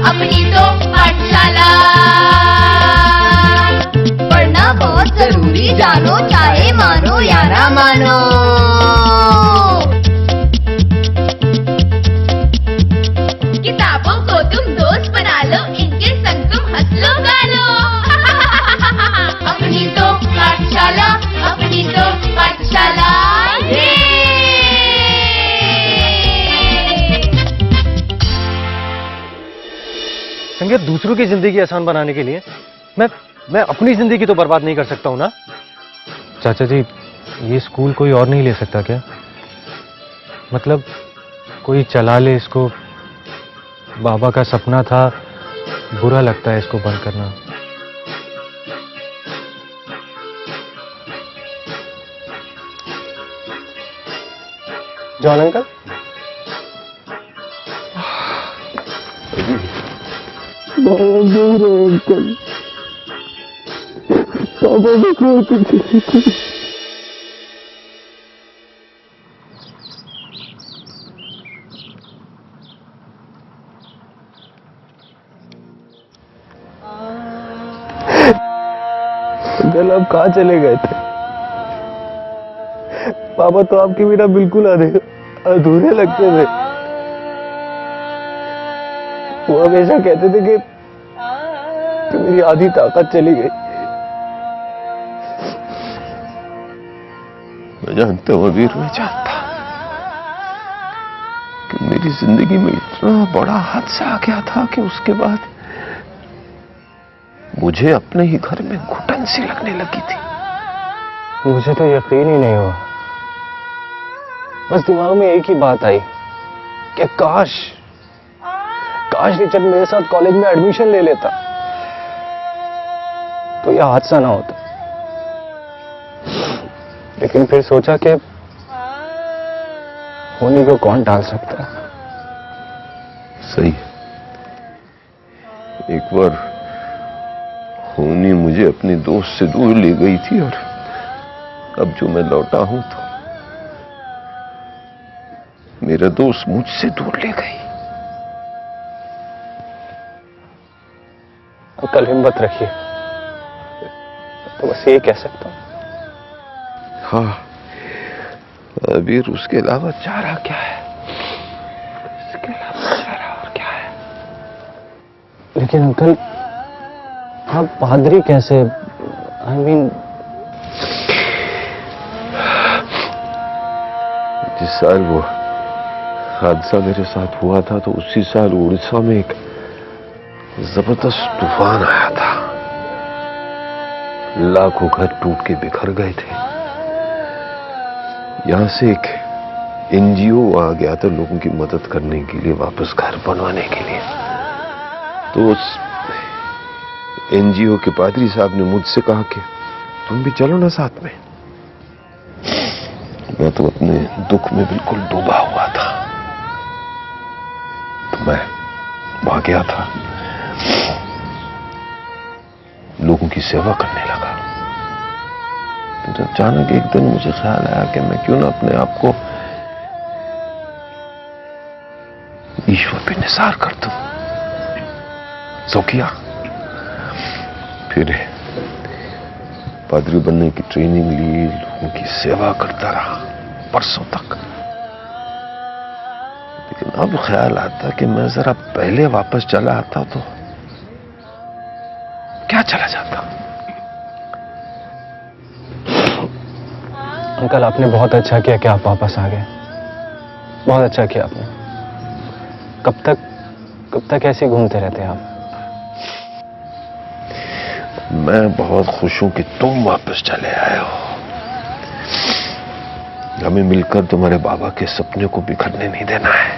अपनी तो पाठशाला। पढ़ना बहुत जरूरी जानो, चाहे मानो या ना मानो। किताबों को तुम दोस्त बना लो, इनके संग तुम हंस लो गा लो। अपनी तो पाठशाला, अपनी तो पाठशाला। संगीत, दूसरों की जिंदगी आसान बनाने के लिए मैं अपनी जिंदगी तो बर्बाद नहीं कर सकता हूं ना। चाचा जी, ये स्कूल कोई और नहीं ले सकता क्या? मतलब कोई चला ले इसको। बाबा का सपना था, बुरा लगता है इसको बंद करना। जॉन अंकल, बहुत दूर है अंकल, पापा भी छोड़ के चले गए। अंकल, आप कहाँ चले गए थे? पापा तो आपके बिना बिल्कुल अधूरे लगते थे। वो हमेशा कहते थे कि मेरी आधी ताकत चली गई। मैं जानता हूं अबीर, मैं जानता कि मेरी जिंदगी में इतना बड़ा हादसा आ गया था कि उसके बाद मुझे अपने ही घर में घुटन सी लगने लगी थी। मुझे तो यकीन ही नहीं हुआ। बस दिमाग में एक ही बात आई कि काश टीचर मेरे साथ कॉलेज में एडमिशन ले लेता तो यह हादसा ना होता। लेकिन फिर सोचा कि होने को कौन टाल सकता है। सही, एक बार होनी मुझे अपने दोस्त से दूर ले गई थी और अब जो मैं लौटा हूं तो मेरा दोस्त मुझसे दूर ले गई। कल हिम्मत रखिए, तो बस ये कह सकता हूं। हाँ अबीर, उसके अलावा चारा क्या है? इसके अलावा चारा और क्या है? लेकिन अंकल, आप पादरी कैसे? आई मीन जिस साल वो हादसा मेरे साथ हुआ था तो उसी साल उड़ीसा में एक जबरदस्त तूफान आया था। लाखों घर टूट के बिखर गए थे। यहां से एक एनजीओ आ गया था लोगों की मदद करने के लिए, वापस घर बनवाने के लिए। तो उस एनजीओ के पादरी साहब ने मुझसे कहा कि तुम भी चलो ना साथ में। मैं तो अपने दुख में बिल्कुल डूबा हुआ था, तो मैं वहां गया था, लोगों की सेवा करने लगा। तो जब अचानक एक दिन मुझे ख्याल आया कि मैं क्यों ना अपने आप को ईश्वर पे निसार कर दूं। सो किया। फिर पादरी बनने की ट्रेनिंग ली, लोगों की सेवा करता रहा परसों तक। लेकिन अब ख्याल आता कि मैं जरा पहले वापस चला आता तो क्या चला जाता। अंकल, आपने बहुत अच्छा किया कि आप वापस आ गए। बहुत अच्छा किया आपने। कब तक ऐसे घूमते रहते हैं आप? मैं बहुत खुश हूं कि तुम वापस चले आए हो। हमें मिलकर तुम्हारे बाबा के सपने को बिखरने नहीं देना है।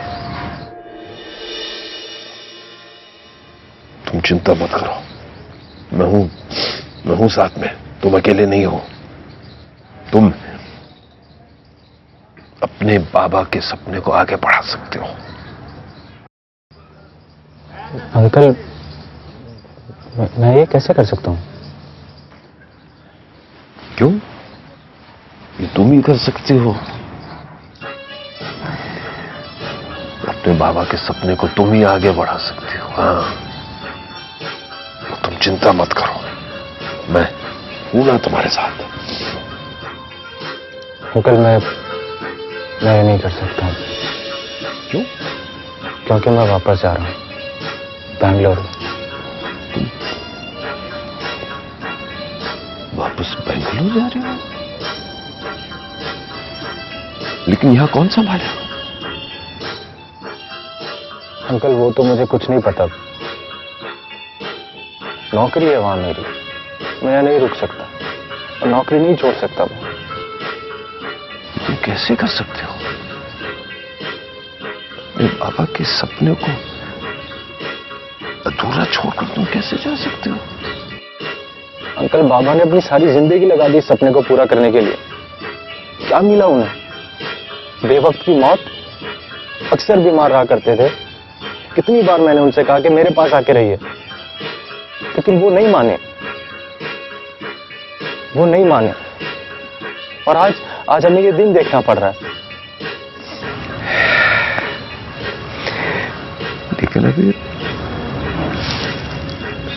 तुम चिंता मत करो, मैं हूं साथ में। तुम अकेले नहीं हो। तुम अपने बाबा के सपने को आगे बढ़ा सकते हो। अंकल, मैं ये कैसे कर सकता हूं? क्यों? ये तुम ही कर सकते हो। अपने बाबा के सपने को तुम ही आगे बढ़ा सकती हो। हाँ, तुम चिंता मत करो, मैं हूं ना तुम्हारे साथ। अंकल मैं ये नहीं कर सकता। क्यों? क्योंकि मैं वापस जा रहा हूं बेंगलुरु। वापस बेंगलुरु जा रहे हो? लेकिन यहां कौन संभालेगा? अंकल वो तो मुझे कुछ नहीं पता। नौकरी है वहां मेरी, मैं यहाँ नहीं रुक सकता और नौकरी नहीं छोड़ सकता मैं। तुम कैसे कर सकते हो? अपने बाबा के सपने को अधूरा छोड़कर तुम कैसे जा सकते हो? अंकल बाबा ने अपनी सारी जिंदगी लगा दी सपने को पूरा करने के लिए। क्या मिला उन्हें? बेवक्त की मौत। अक्सर बीमार रहा करते थे। कितनी बार मैंने उनसे कहा कि मेरे पास आके रहिए, लेकिन वो नहीं माने। और आज हमें ये दिन देखना पड़ रहा है। लेकिन अभी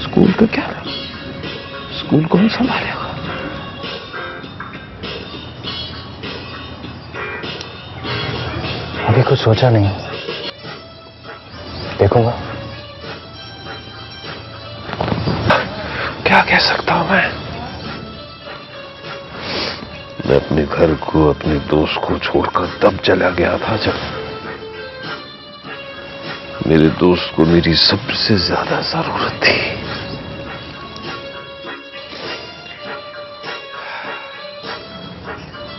स्कूल का क्या? स्कूल कौन संभालेगा? अभी कुछ सोचा नहीं, देखूंगा। क्या कह सकता हूं मैं अपने घर को, अपने दोस्त को छोड़कर तब चला गया था जब मेरे दोस्त को मेरी सबसे ज्यादा जरूरत थी।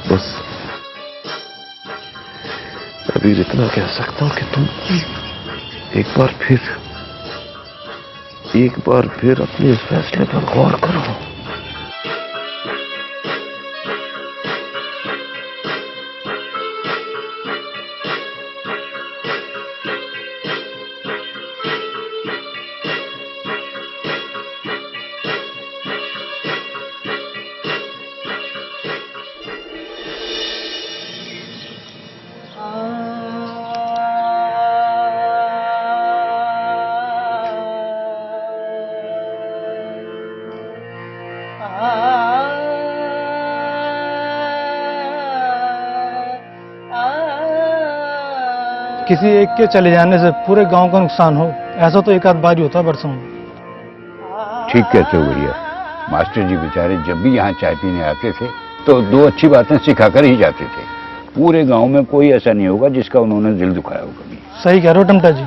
बस अभी इतना कह सकता हूं कि तुम एक बार फिर अपने इस फैसले पर गौर करो। किसी एक के चले जाने से पूरे गांव का नुकसान हो, ऐसा तो एक आध बार ही होता है बरसों में। ठीक कहते हो भैया। मास्टर जी बेचारे जब भी यहाँ चाय पीने आते थे तो दो अच्छी बातें सिखाकर ही जाते थे। पूरे गांव में कोई ऐसा नहीं होगा जिसका उन्होंने दिल दुखाया हो कभी। सही कह रहे हो टमटा जी।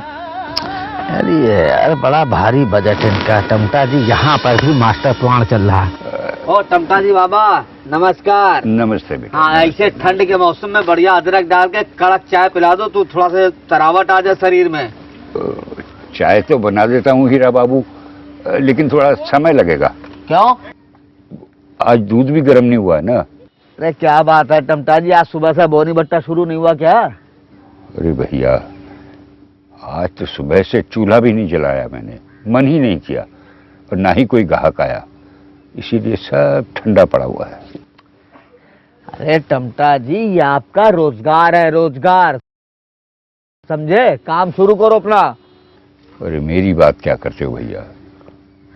अरे यार बड़ा भारी बजट है इनका। टमटा जी यहाँ पर भी मास्टर प्लान चल रहा है। ओ टमटा जी बाबा नमस्कार। नमस्ते बेटा। हाँ ऐसे ठंड के मौसम में बढ़िया अदरक डाल के कड़क चाय पिला दो तो थोड़ा सा तरावट आ जाए शरीर में। चाय तो बना देता हूँ हीरा बाबू, लेकिन थोड़ा समय लगेगा। क्यों? आज दूध भी गर्म नहीं हुआ है ना। अरे क्या बात है टमटा जी, आज सुबह से बोनी बट्टा शुरू नहीं हुआ क्या? अरे भैया आज तो सुबह से चूल्हा भी नहीं जलाया मैंने, मन ही नहीं किया और ना ही कोई ग्राहक आया, इसीलिए सब ठंडा पड़ा हुआ है। अरे टमटा जी ये आपका रोजगार है, रोजगार समझे, काम शुरू करो अपना। अरे मेरी बात क्या करते हो भैया,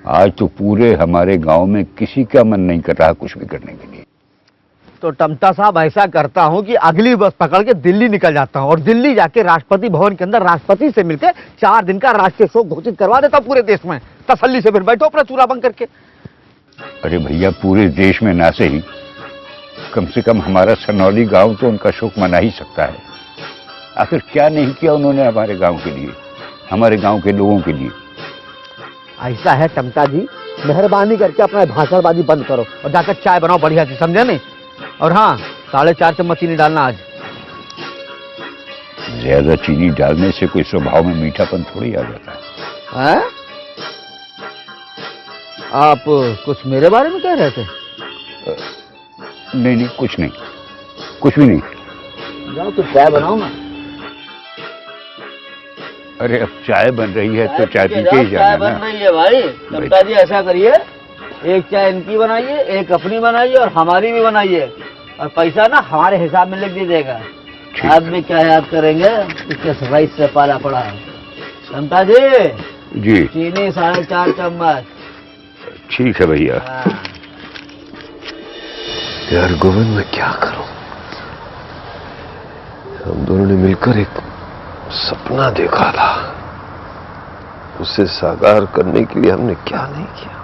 आज तो पूरे हमारे गांव में किसी का मन नहीं कर रहा कुछ भी करने के लिए। तो टमटा साहब ऐसा करता हूँ कि अगली बस पकड़ के दिल्ली निकल जाता हूँ और दिल्ली जाके राष्ट्रपति भवन के अंदर राष्ट्रपति से मिलकर 4 दिन का राष्ट्रीय शोक घोषित करवा देता हूँ पूरे देश में। तसल्ली से फिर बैठो अपना चूल्हा बंद करके। अरे भैया पूरे देश में ना से ही कम से कम हमारा सनौली गांव तो उनका शोक मना ही सकता है। आखिर क्या नहीं किया उन्होंने हमारे गांव के लिए, हमारे गांव के लोगों के लिए। ऐसा है टमटा जी, मेहरबानी करके अपना भाषणबाजी बंद करो और जाकर चाय बनाओ बढ़िया सी, समझे नहीं? और हाँ 4.5 चम्मच चीनी डालना आज। ज्यादा चीनी डालने से कोई स्वभाव में मीठापन थोड़ी आ जाता है। आप कुछ मेरे बारे में कह रहे थे? नहीं कुछ नहीं, कुछ भी नहीं। जाओ तो चाय बनाओ ना। अरे अब चाय बन रही है तो चाय पी के ही जाना चाय बन रही है भाई। टमटा जी ऐसा करिए, एक चाय इनकी बनाइए, एक अपनी बनाइए और हमारी भी बनाइए, और पैसा ना हमारे हिसाब में लिख दीजिएगा। आदमी क्या याद करेंगे, किस राइस से पाला पड़ा है। समता जी, जी चीनी 4.5 चम्मच। ठीक है भैया। हाँ। यार गोविंद, मैं क्या करूं? हम दोनों ने मिलकर एक सपना देखा था, उसे साकार करने के लिए हमने क्या नहीं किया।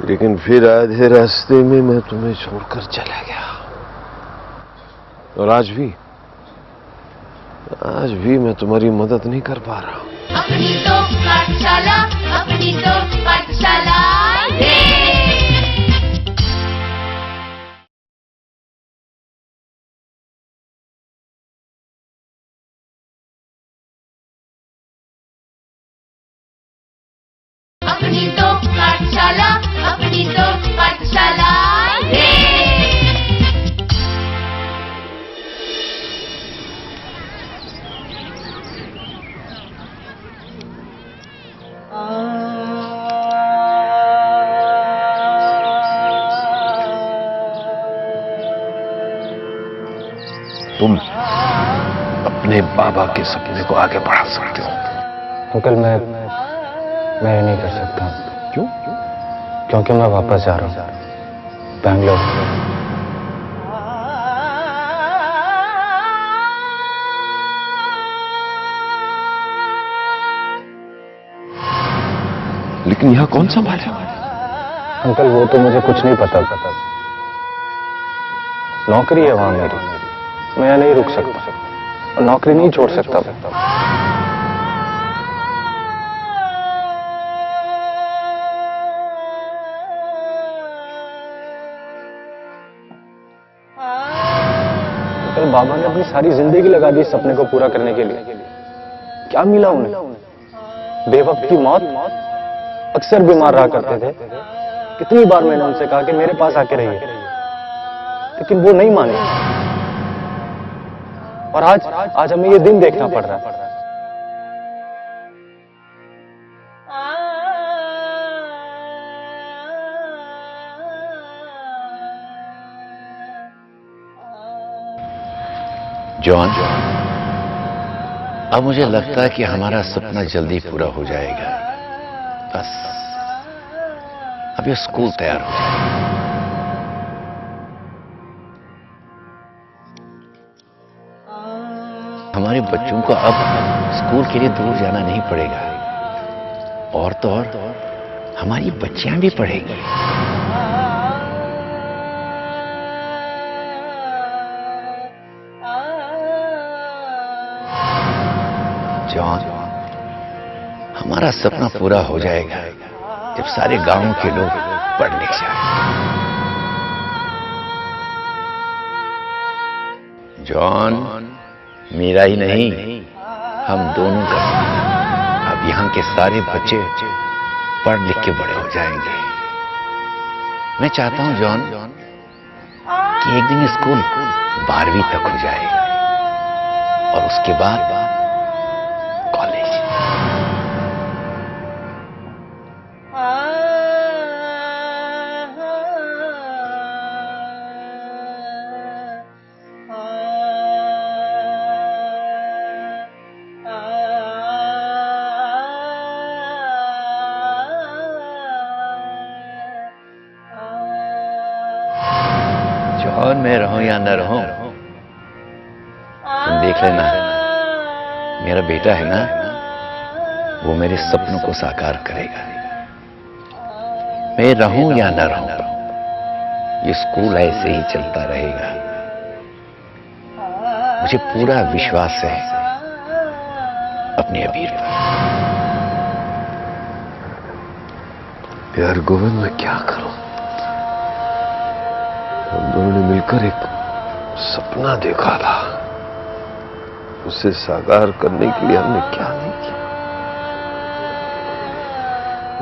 लेकिन फिर आधे रास्ते में मैं तुम्हें छोड़कर चला गया, और आज भी मैं तुम्हारी मदद नहीं कर पा रहा। अपनी तो पाठशाला, अपनी तो पाठशाला रे। अपनी तो पाठशाला, अपनी तो पाठशाला रे। तुम अपने बाबा के सपने को आगे बढ़ा सकते हो। अंकल, मैं ये नहीं कर सकता। क्यों? क्योंकि मैं वापस जा रहा हूँ बैंगलोर। लेकिन यहां कौन संभालेगा? अंकल, वो तो मुझे कुछ नहीं पता। नौकरी है वहां मेरी, मैं यहाँ नहीं रुक सकता और नौकरी नहीं छोड़ सकता। अंकल, बाबा ने अपनी सारी जिंदगी लगा दी सपने को पूरा करने के लिए। क्या मिला उन्हें? बेवक्त की मौत। अक्सर बीमार रहा करते थे। कितनी बार मैंने उनसे कहा कि मेरे पास आके रहिए, लेकिन वो नहीं माने। और आज हमें ये दिन देखना पड़ रहा है। जॉन, अब मुझे लगता है कि हमारा सपना जल्दी पूरा हो जाएगा। बस अब ये स्कूल तैयार हो जाएगा। हमारे बच्चों को अब स्कूल के लिए दूर जाना नहीं पड़ेगा, और तो और हमारी बच्चियां भी पढ़ेंगी। जॉन, हमारा सपना पूरा हो जाएगा जब सारे गांव के लोग पढ़ने जाएं। जॉन, मेरा ही नहीं, हम दोनों का सपना। अब यहाँ के सारे बच्चे पढ़ लिख के बड़े हो जाएंगे। मैं चाहता हूँ जॉन कि एक दिन स्कूल 12वीं तक हो जाए, और उसके बाद कॉलेज। जॉन, मैं रहूं या न रहूं, तुम देख लेना। मेरा बेटा है ना, वो मेरे सपनों को साकार करेगा। मैं रहूं या न रहूं, ये स्कूल ऐसे ही चलता रहेगा। मुझे पूरा विश्वास है अपने अबीर पर। यार गोविंद, मैं क्या करूं? हम दोनों ने मिलकर एक सपना देखा था, उसे साकार करने के लिए हमने क्या नहीं किया।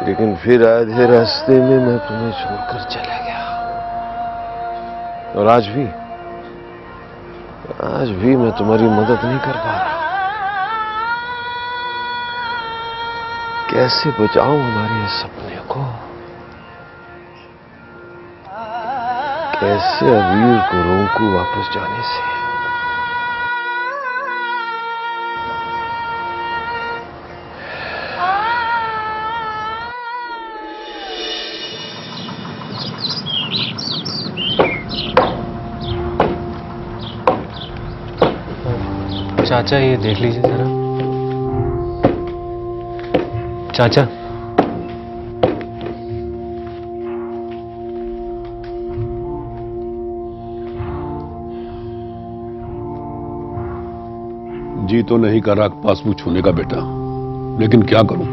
लेकिन फिर आधे रास्ते में मैं तुम्हें छोड़कर चला गया, और आज भी मैं तुम्हारी मदद नहीं कर पा रहा। कैसे बचाऊं हमारे इस सपने को? कैसे अबीर को रोकूं वापस जाने से? चाचा ये देख लीजिए जरा। चाचा जी तो नहीं कर रहा पासबुक छूने का बेटा, लेकिन क्या करूं,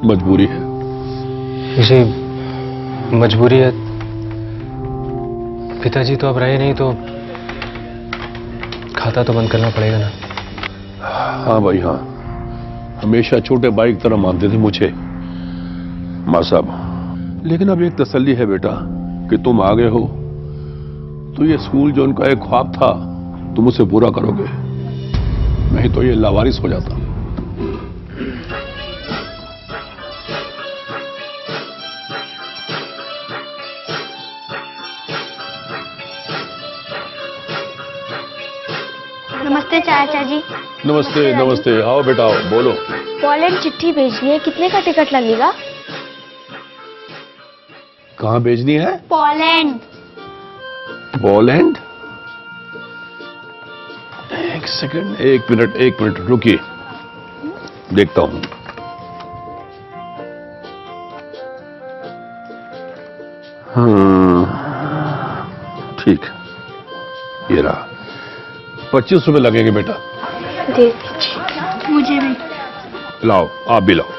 मजबूरी है। जी मजबूरी है। पिताजी तो अब रहे नहीं तो खाता तो बंद करना पड़ेगा ना। हाँ भाई हाँ, हमेशा छोटे भाई की तरह मानते थे मुझे मां साहब, लेकिन अब एक तसल्ली है बेटा कि तुम आ गए हो, तो ये स्कूल जो उनका एक ख्वाब था तुम उसे पूरा करोगे, नहीं तो ये लावारिस हो जाता। नमस्ते चाचा जी। नमस्ते नमस्ते, आओ बेटा आओ, बोलो। पोलैंड चिट्ठी भेजनी है, कितने का टिकट लगेगा? कहाँ भेजनी है? पोलैंड। पोलैंड? एक सेकंड, एक मिनट रुकिए, देखता हूं। ठीक, ये रहा। 25 रुपए लगेंगे बेटा। दे दीजिए। मुझे भी। लाओ, आप भी लाओ।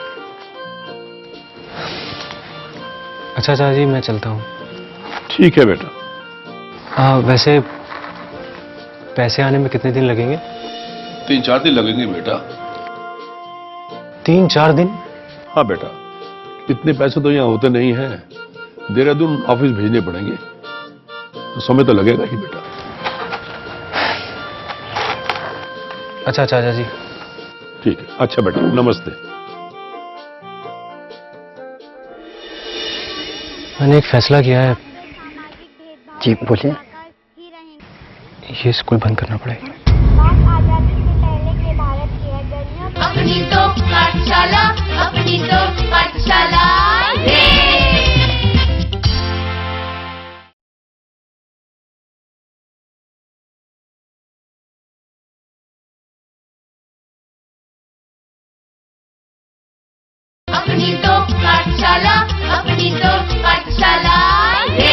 अच्छा चाचा जी मैं चलता हूँ। ठीक है बेटा। वैसे पैसे आने में कितने दिन लगेंगे? 3-4 दिन लगेंगे बेटा। 3-4 दिन? हाँ बेटा, इतने पैसे तो यहाँ होते नहीं हैं, देहरादून ऑफिस भेजने पड़ेंगे, तो समय तो लगेगा ही बेटा। अच्छा चाचा जी। ठीक है, अच्छा बेटा, नमस्ते। मैंने एक फैसला किया है। जी बोलिए। ये स्कूल बंद करना पड़ेगा। अपनी तो पाठशाला, अपनी तो पाठशाला रे। अपनी तो पाठशाला, अपनी तो पाठशाला रे।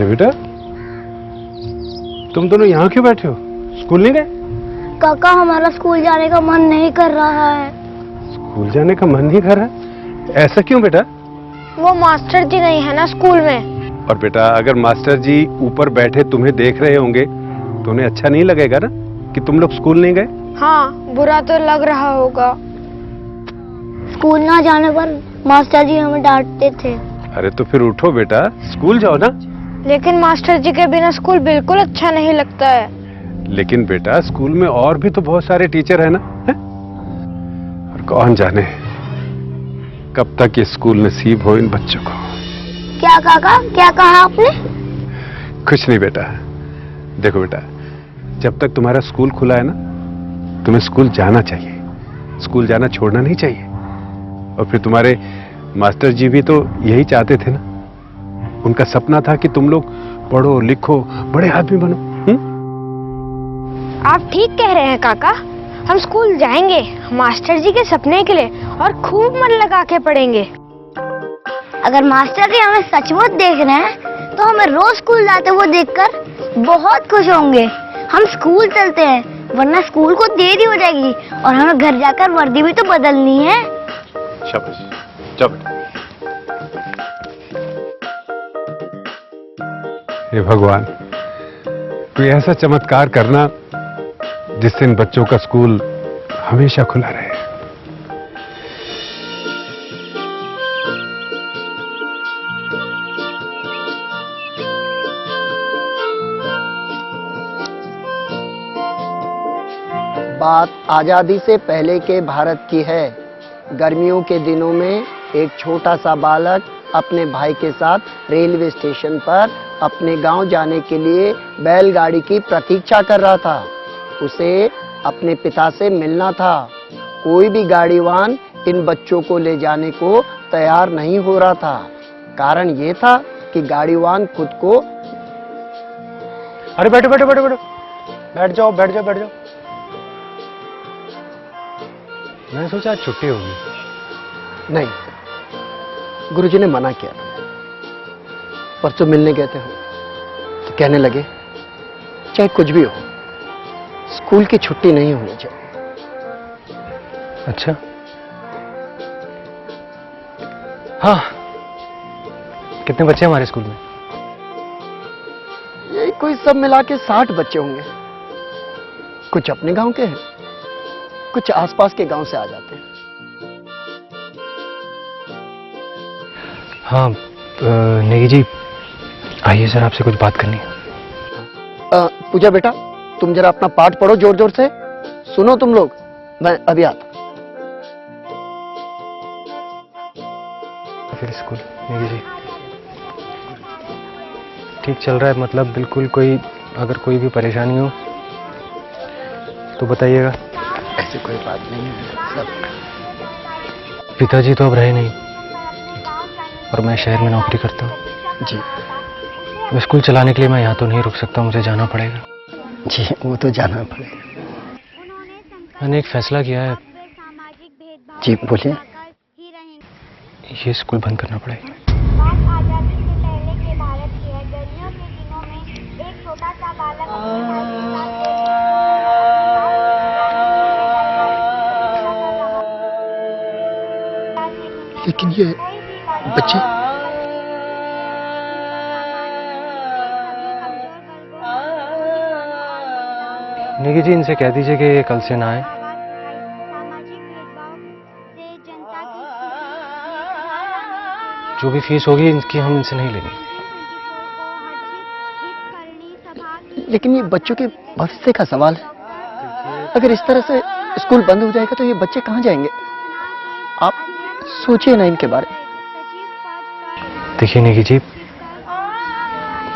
बेटा, तुम दोनों यहाँ क्यों बैठे हो? स्कूल नहीं गए? काका हमारा स्कूल जाने का मन नहीं कर रहा है। स्कूल जाने का मन नहीं कर रहा? ऐसा क्यों बेटा? वो मास्टर जी नहीं है ना स्कूल में। और बेटा, अगर मास्टर जी ऊपर बैठे तुम्हें देख रहे होंगे तो उन्हें अच्छा नहीं लगेगा ना कि तुम लोग स्कूल नहीं गए? हाँ, बुरा तो लग रहा होगा। स्कूल ना जाने पर मास्टर जी हमें डांटते थे। अरे तो फिर उठो बेटा, स्कूल जाओ ना। लेकिन मास्टर जी के बिना स्कूल बिल्कुल अच्छा नहीं लगता है। लेकिन बेटा, स्कूल में और भी तो बहुत सारे टीचर है ना, है? और कौन जाने कब तक ये स्कूल नसीब हो इन बच्चों को। क्या काका, क्या कहा आपने? कुछ नहीं बेटा। देखो बेटा, जब तक तुम्हारा स्कूल खुला है ना, तुम्हें स्कूल जाना चाहिए, स्कूल जाना छोड़ना नहीं चाहिए। और फिर तुम्हारे मास्टर जी भी तो यही चाहते थे ना, उनका सपना था कि तुम लोग पढ़ो लिखो बड़े आदमी बनो। आप ठीक कह रहे हैं काका, हम स्कूल जाएंगे मास्टर जी के सपने के लिए और खूब मन लगा के पढ़ेंगे। अगर मास्टर जी हमें सचमुच देख रहे हैं तो हमें रोज स्कूल जाते हुए देखकर बहुत खुश होंगे। हम स्कूल चलते हैं, वरना स्कूल को देरी हो जाएगी और हमें घर जाकर वर्दी भी तो बदलनी है। शाबाश, जाओ बेटा। हे भगवान, कोई ऐसा चमत्कार करना जिससे इन बच्चों का स्कूल हमेशा खुला रहे। बात आजादी से पहले के भारत की है। गर्मियों के दिनों में एक छोटा सा बालक अपने भाई के साथ रेलवे स्टेशन पर अपने गांव जाने के लिए बैलगाड़ी की प्रतीक्षा कर रहा था। उसे अपने पिता से मिलना था। कोई भी गाड़ीवान इन बच्चों को ले जाने को तैयार नहीं हो रहा था। कारण ये था कि गाड़ीवान खुद को अरे बैठो बैठो बैठो बैठो, बैठ जाओ बैठ जाओ बैठ जाओ। मैंने सोचा आज छुट्टी होगी। नहीं, गुरुजी ने मना किया। परसों मिलने गए थे हम, तो कहने लगे चाहे कुछ भी हो, स्कूल की छुट्टी नहीं होनी चाहिए। अच्छा, हाँ, कितने बच्चे हैं हमारे स्कूल में? ये कोई सब मिला के 60 बच्चे होंगे। कुछ अपने गांव के हैं, कुछ आसपास के गांव से आ जाते हैं। हाँ नेगी जी, आइए सर, आपसे कुछ बात करनी है। पूजा बेटा, तुम जरा अपना पाठ पढ़ो जोर जोर से। सुनो तुम लोग, मैं अभी आता। फिर स्कूल नेगी जी ठीक चल रहा है? मतलब बिल्कुल कोई, अगर कोई भी परेशानी हो तो बताइएगा। ऐसी कोई बात नहीं है सब। पिताजी तो अब रहे नहीं और मैं शहर में नौकरी करता हूँ जी। स्कूल चलाने के लिए मैं यहाँ तो नहीं रुक सकता, मुझे जाना पड़ेगा। जी, वो तो जाना पड़ेगा। मैंने एक फैसला किया है। जी बोलिए। ये स्कूल बंद करना पड़ेगा। लेकिन ये बच्चे निकी जी, इनसे कह दीजिए कि ये कल से ना आए। जो भी फीस होगी इनकी हम इनसे नहीं लेंगे। लेकिन ये बच्चों के भविष्य का सवाल है। अगर इस तरह से स्कूल बंद हो जाएगा तो ये बच्चे कहाँ जाएंगे? आप सोचिए ना इनके बारे में। देखिए निकी जी,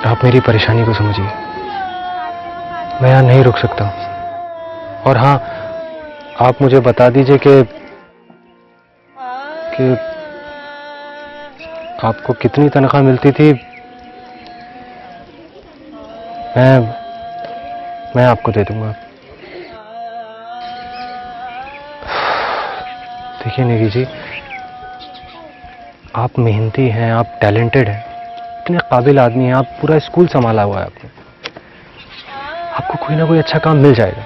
आप मेरी परेशानी को समझिए। मैं यहाँ नहीं रुक सकता। और हाँ, आप मुझे बता दीजिए कि आपको कितनी तनख्वाह मिलती थी। मैं आपको दे दूंगा। देखिए निकी जी, आप मेहनती हैं, आप टैलेंटेड हैं, इतने काबिल आदमी हैं, आप पूरा स्कूल संभाला हुआ है आपने। आपको कोई ना कोई अच्छा काम मिल जाएगा।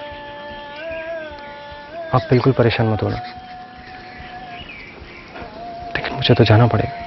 आप बिल्कुल परेशान मत होना। लेकिन मुझे तो जाना पड़ेगा।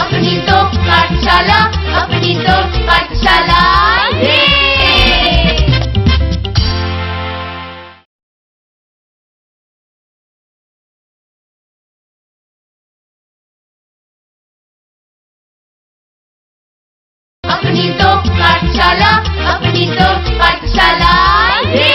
अपनी तो पाठशाला, अपनी तो पाठशाला ये। अपनी तो पाठशाला, अपनी तो पाठशाला ये।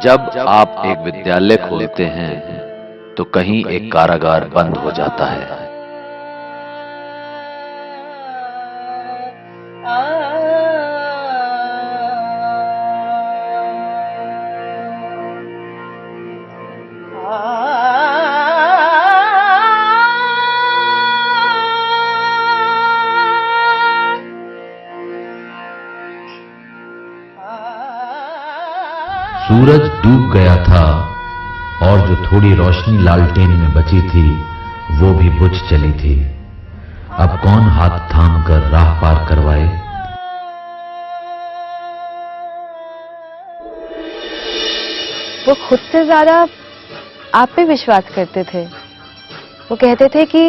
जब आप एक विद्यालय खोलते हैं तो कहीं एक कारागार बंद हो जाता है। सूरज डूब गया था और जो थोड़ी रोशनी लालटेन में बची थी वो भी बुझ चली थी। अब कौन हाथ थाम कर राह पार करवाए। वो खुद से ज्यादा आप पे विश्वास करते थे। वो कहते थे कि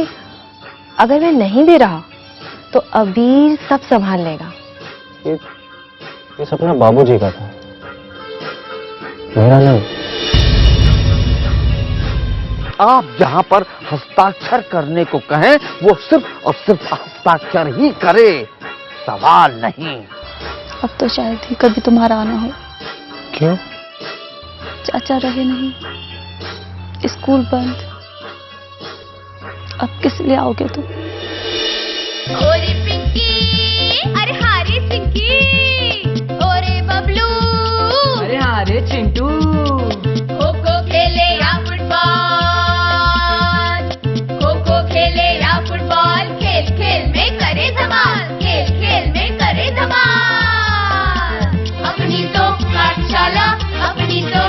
अगर मैं नहीं भी रहा तो अबीर सब संभाल लेगा। ये सपना बाबूजी का था, मेरा नहीं। आप जहां पर हस्ताक्षर करने को कहें वो सिर्फ और सिर्फ हस्ताक्षर ही करे, सवाल नहीं। अब तो शायद ही कभी तुम्हारा आना हो। क्यों? चाचा रहे नहीं, स्कूल बंद, अब किस लिए आओगे तुम? ओरे पिंकी, अरे हारे चिंकी, ओरे बबलू, अरे हारे चिंटू, खो खो खेले या फुटबॉल, खो खो खेले या फुटबॉल, खेल खेल में करे धमाल, खेल खेल में करे धमाल। अपनी तो पाठशाला, अपनी तो